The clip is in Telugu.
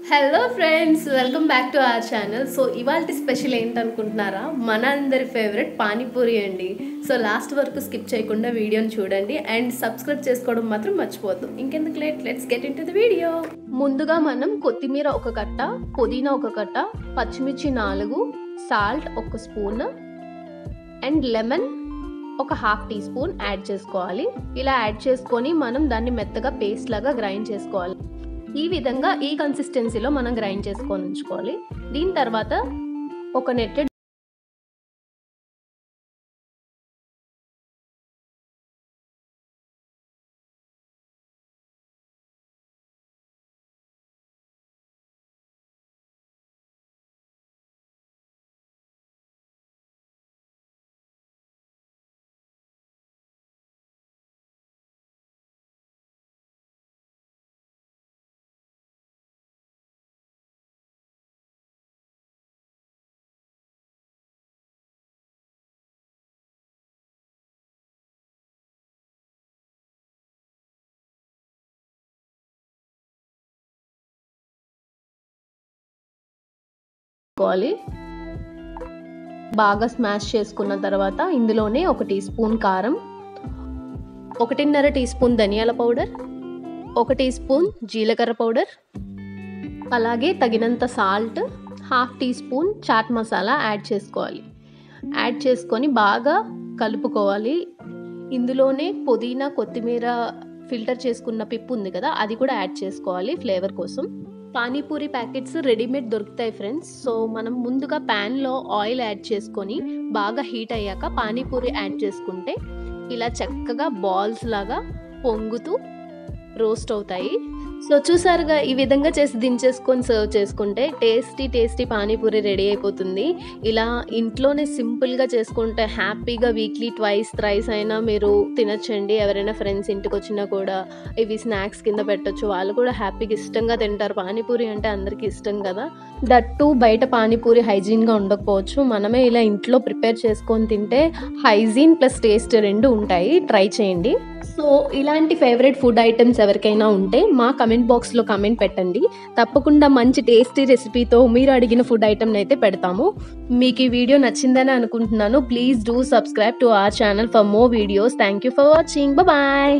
Hello friends, welcome back to our channel. So ఇవాళ స్పెషల్ ఏంటనుకుంటున్నారా? మన అందరి ఫేవరెట్ పానీపూరి అండి. సో లాస్ట్ వరకు స్కిప్ చేయకుండా వీడియోని చూడండి అండ్ సబ్స్క్రైబ్ చేసుకోవడం మాత్రం మర్చిపోవద్దు. ఇంకెందుకు late, let's get in to the video. ముందుగా మనం కొత్తిమీర ఒక కట్ట, పుదీనా ఒక కట్ట, పచ్చిమిర్చి 4, సాల్ట్ 1 స్పూన్ అండ్ లెమన్ ఒక ½ టీ స్పూన్ యాడ్ చేసుకోవాలి. ఇలా యాడ్ చేసుకొని మనం దాన్ని మెత్తగా పేస్ట్ లాగా గ్రైండ్ చేసుకోవాలి. ఈ విధంగా ఈ కన్సిస్టెన్సీలో మనం గ్రైండ్ చేసుకొని ఉంచుకోవాలి. దీని తర్వాత ఒక నెట్టెడ్ చేసుకోవాలి. బాగా స్మాష్ చేసుకున్న తర్వాత ఇందులోనే 1 టీ స్పూన్ కారం, 1.5 టీ స్పూన్ ధనియాల పౌడర్, 1 టీ స్పూన్ జీలకర్ర పౌడర్, అలాగే తగినంత salt, ½ teaspoon chaat masala add చేసుకోవాలి. యాడ్ చేసుకొని బాగా కలుపుకోవాలి. ఇందులోనే పుదీనా, కొత్తిమీర ఫిల్టర్ చేసుకున్న పిప్పు ఉంది కదా, అది కూడా యాడ్ చేసుకోవాలి ఫ్లేవర్ కోసం. పానీపూరి ప్యాకెట్స్ రెడీమేడ్ దొరుకుతాయి ఫ్రెండ్స్. సో మనం ముందుగా ప్యాన్లో ఆయిల్ యాడ్ చేసుకొని బాగా హీట్ అయ్యాక పానీపూరి యాడ్ చేసుకుంటే ఇలా చక్కగా బాల్స్ లాగా పొంగుతూ రోస్ట్ అవుతాయి. సో చూసారుగా, ఈ విధంగా చేసి దించేసుకొని సర్వ్ చేసుకుంటే టేస్టీ పానీపూరి రెడీ అయిపోతుంది. ఇలా ఇంట్లోనే సింపుల్గా చేసుకుంటే హ్యాపీగా వీక్లీ ట్వైస్ థ్రైస్ అయినా మీరు తినచ్చండి. ఎవరైనా ఫ్రెండ్స్ ఇంటికి వచ్చినా కూడా ఇవి స్నాక్స్ కింద పెట్టచ్చు. వాళ్ళు కూడా హ్యాపీగా ఇష్టంగా తింటారు. పానీపూరి అంటే అందరికీ ఇష్టం కదా. దట్టు బయట పానీపూరి హైజీన్గా ఉండకపోవచ్చు. మనమే ఇలా ఇంట్లో ప్రిపేర్ చేసుకొని తింటే హైజీన్ ప్లస్ టేస్ట్ 2 ఉంటాయి. ట్రై చేయండి. సో ఇలాంటి ఫేవరెట్ ఫుడ్ ఐటమ్స్ ఎవరికైనా ఉంటే మా కమెంట్ బాక్స్లో కమెంట్ పెట్టండి. తప్పకుండా మంచి టేస్టీ రెసిపీతో మీరు అడిగిన ఫుడ్ ఐటమ్ని అయితే పెడతాము. మీకు ఈ వీడియో నచ్చిందని అనుకుంటున్నాను. Please do subscribe to our channel for more videos. Thank you for watching. Bye.